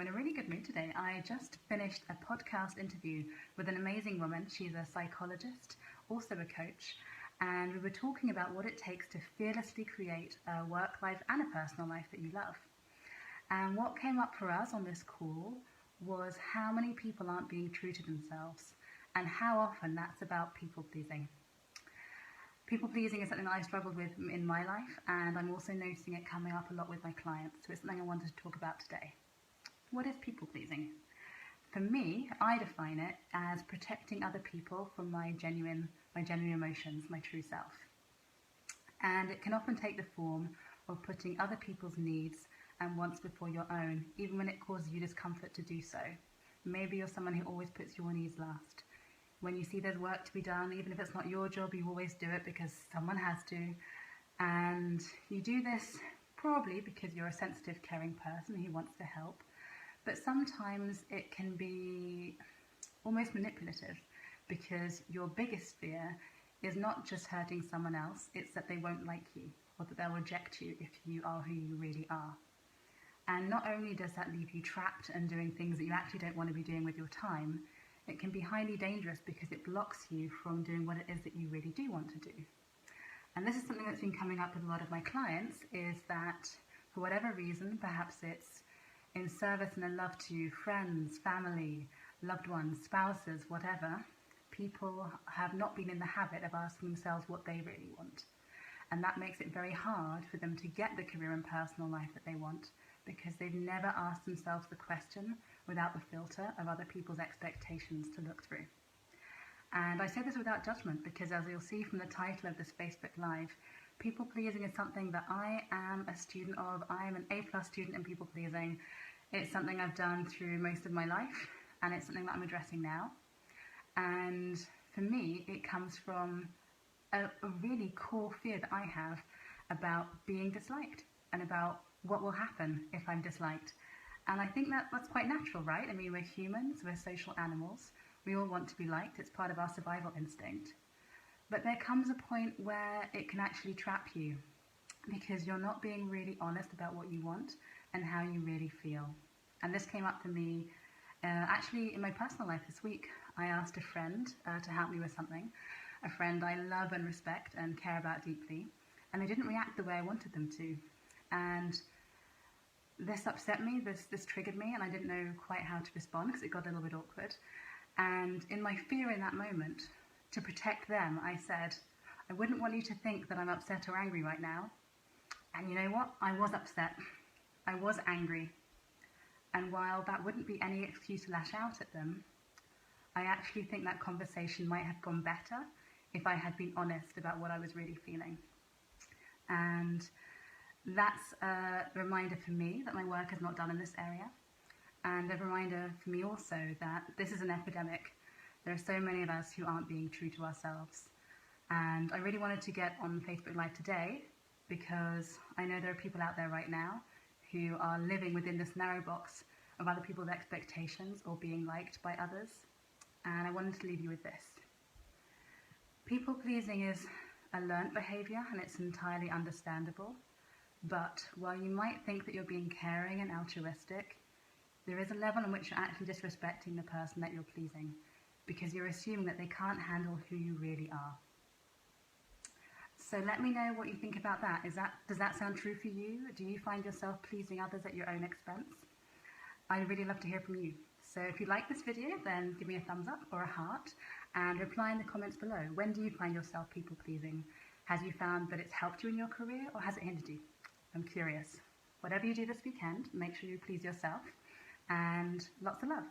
in a really good mood today. I just finished a podcast interview with an amazing woman. She's a psychologist, also a coach, and we were talking about what it takes to fearlessly create a work life and a personal life that you love. And what came up for us on this call was how many people aren't being true to themselves and how often that's about people pleasing. People pleasing is something that I've struggled with in my life, and I'm also noticing it coming up a lot with my clients, so it's something I wanted to talk about today. What is people pleasing? For me, I define it as protecting other people from my genuine emotions, my true self. And it can often take the form of putting other people's needs and wants before your own, even when it causes you discomfort to do so. Maybe you're someone who always puts your needs last. When you see there's work to be done, even if it's not your job, you always do it because someone has to. And you do this probably because you're a sensitive, caring person who wants to help. But sometimes it can be almost manipulative because your biggest fear is not just hurting someone else, it's that they won't like you or that they'll reject you if you are who you really are. And not only does that leave you trapped and doing things that you actually don't want to be doing with your time, it can be highly dangerous because it blocks you from doing what it is that you really do want to do. And this is something that's been coming up with a lot of my clients, is that for whatever reason, perhaps it's in service and in love to friends, family, loved ones, spouses, whatever, people have not been in the habit of asking themselves what they really want. And that makes it very hard for them to get the career and personal life that they want, because they've never asked themselves the question without the filter of other people's expectations to look through. And I say this without judgment because, as you'll see from the title of this Facebook Live, people pleasing is something that I am a student of. I am an A+ student in people pleasing. It's something I've done through most of my life, and it's something that I'm addressing now. And for me, it comes from a really core fear that I have about being disliked and about what will happen if I'm disliked. And I think that's quite natural, right? I mean, we're humans, we're social animals. We all want to be liked. It's part of our survival instinct. But there comes a point where it can actually trap you because you're not being really honest about what you want and how you really feel. And this came up for me actually in my personal life this week. I asked a friend to help me with something, a friend I love and respect and care about deeply, and they didn't react the way I wanted them to. And this upset me, this triggered me, and I didn't know quite how to respond because it got a little bit awkward. And in my fear in that moment, to protect them, I said, I wouldn't want you to think that I'm upset or angry right now. And you know what? I was upset. I was angry. And while that wouldn't be any excuse to lash out at them, I actually think that conversation might have gone better if I had been honest about what I was really feeling. And that's a reminder for me that my work is not done in this area, and a reminder for me also that this is an epidemic. There are so many of us who aren't being true to ourselves. And I really wanted to get on Facebook Live today because I know there are people out there right now who are living within this narrow box of other people's expectations or being liked by others. And I wanted to leave you with this. People pleasing is a learned behavior, and it's entirely understandable. But while you might think that you're being caring and altruistic, there is a level in which you're actually disrespecting the person that you're pleasing because you're assuming that they can't handle who you really are. So let me know what you think about that. Does that sound true for you? Do you find yourself pleasing others at your own expense? I'd really love to hear from you. So if you like this video, then give me a thumbs up or a heart and reply in the comments below. When do you find yourself people pleasing? Have you found that it's helped you in your career or has it hindered you? I'm curious. Whatever you do this weekend, make sure you please yourself, and lots of love.